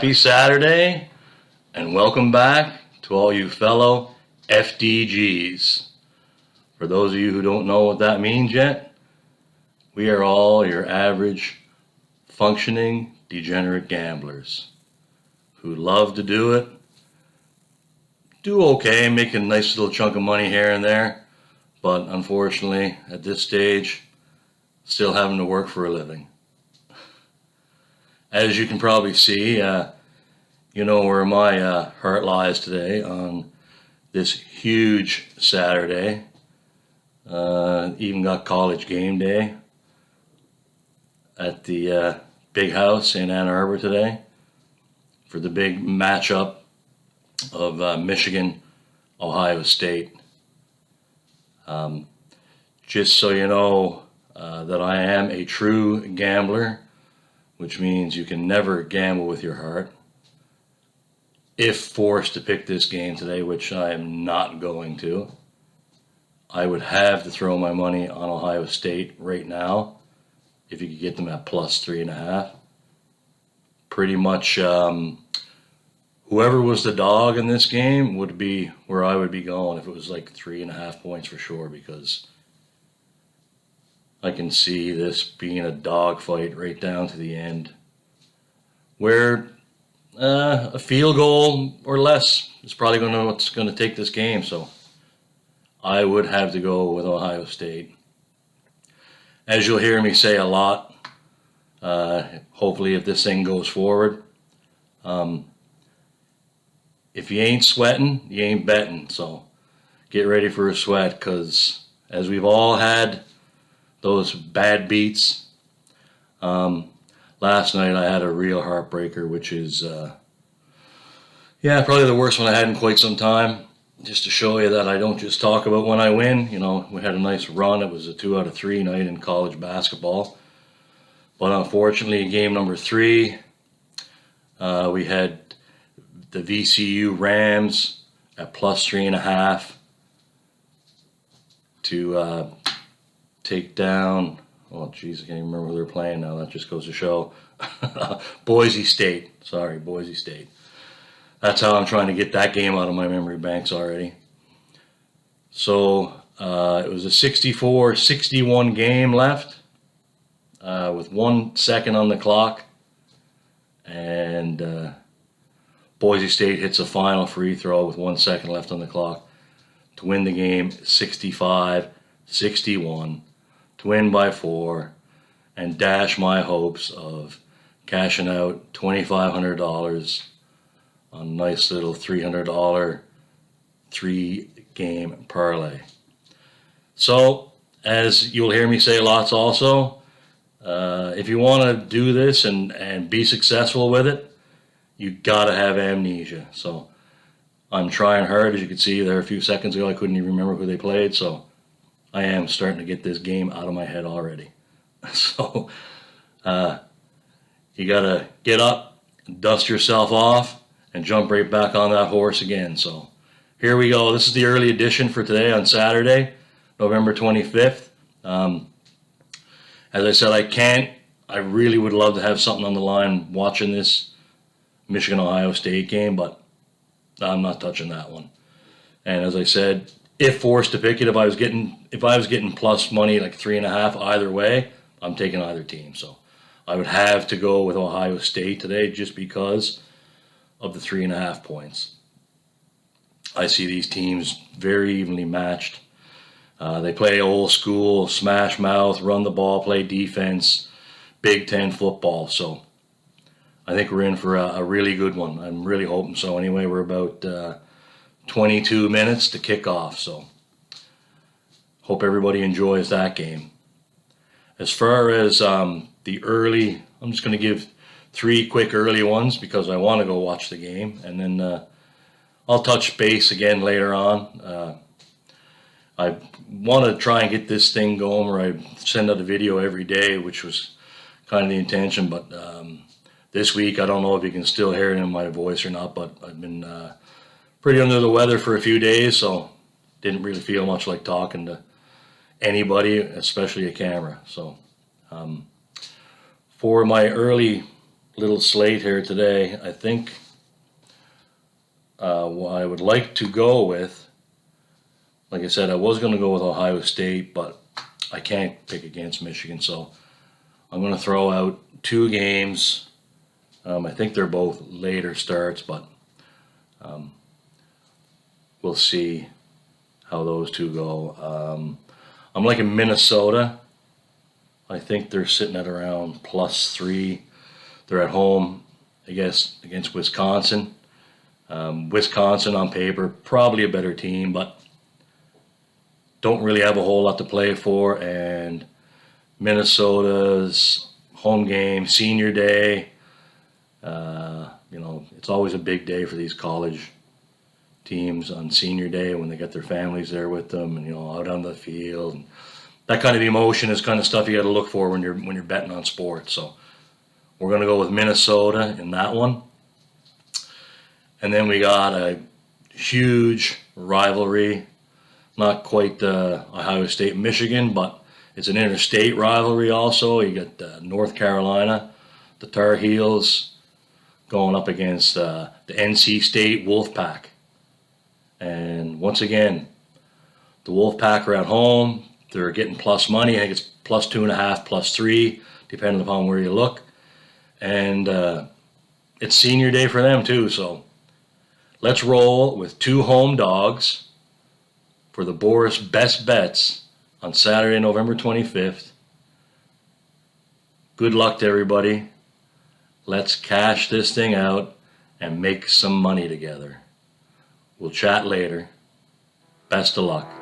Happy Saturday, and welcome back to all you fellow FDGs. For those of you who don't know what that means yet, we are all your average, functioning, degenerate gamblers who love to do it, do okay, make a nice little chunk of money here and there, but unfortunately, at this stage, still having to work for a living. As you can probably see, you know where my heart lies today on this huge Saturday. Even got college game day at the big house in Ann Arbor today for the big matchup of Michigan, Ohio State. Just so you know that I am a true gambler, which means you can never gamble with your heart. If forced to pick this game today, which I am not going to, I would have to throw my money on Ohio State right now if you could get them at plus 3.5. Pretty much whoever was the dog in this game would be where I would be going if it was like 3.5 points for sure, because I can see this being a dogfight right down to the end, where a field goal or less is probably what's going to take this game. So I would have to go with Ohio State. As you'll hear me say a lot, hopefully if this thing goes forward, if you ain't sweating, you ain't betting. So get ready for a sweat, because as we've all had those bad beats. Last night I had a real heartbreaker, which is, probably the worst one I had in quite some time. Just to show you that I don't just talk about when I win. You know, we had a nice run. It was a 2 out of 3 night in college basketball. But unfortunately, game number 3, we had the VCU Rams at plus 3.5 to take down, oh geez, I can't even remember who they're playing now. That just goes to show. Boise State. Sorry, Boise State. That's how I'm trying to get that game out of my memory banks already. So it was a 64-61 game left with 1 second on the clock. And Boise State hits a final free throw with 1 second left on the clock to win the game 65-61. To win by 4 and dash my hopes of cashing out $2,500 on a nice little $300 3-game parlay. So, as you'll hear me say lots also, if you want to do this and be successful with it, you gotta have amnesia. So I'm trying hard. As you can see there a few seconds ago, I couldn't even remember who they played, so I am starting to get this game out of my head already. So you got to get up, dust yourself off, and jump right back on that horse again. So here we go. This is the early edition for today on Saturday, November 25th. As I said, I really would love to have something on the line watching this Michigan-Ohio State game, but I'm not touching that one. And as I said, if forced to pick it, if I was getting plus money like 3.5 either way, I'm taking either team. So I would have to go with Ohio State today just because of the 3.5 points. I see these teams very evenly matched. They play old school, smash mouth, run the ball, play defense, Big Ten football. So I think we're in for a really good one. I'm really hoping so. Anyway, we're about 22 minutes to kick off, so hope everybody enjoys that game. As far as the early, I'm just going to give 3 quick early ones because I want to go watch the game, and then I'll touch base again later on. I want to try and get this thing going where I send out a video every day, which was kind of the intention, but this week I don't know if you can still hear it in my voice or not, but I've been pretty under the weather for a few days, so didn't really feel much like talking to anybody, especially a camera. So for my early little slate here today. I think what I would like to go with, like I said, I was going to go with Ohio State, but I can't pick against Michigan, so I'm going to throw out two games. I think they're both later starts, but we'll see how those two go. I'm liking Minnesota. I think they're sitting at around +3. They're at home, I guess, against Wisconsin. Wisconsin on paper, probably a better team, but don't really have a whole lot to play for. And Minnesota's home game, senior day, it's always a big day for these college teams on senior day when they get their families there with them and, out on the field. And that kind of emotion is kind of stuff you got to look for when you're betting on sports. So we're going to go with Minnesota in that one. And then we got a huge rivalry, not quite the Ohio State Michigan, but it's an interstate rivalry also. You got North Carolina, the Tar Heels, going up against the NC State Wolfpack. And once again, the Wolfpack are at home. They're getting plus money. I think it's +2.5, +3, depending upon where you look. And it's senior day for them too, so let's roll with two home dogs for the Boris Best Bets on Saturday, November 25th. Good luck to everybody. Let's cash this thing out and make some money together. We'll chat later. Best of luck.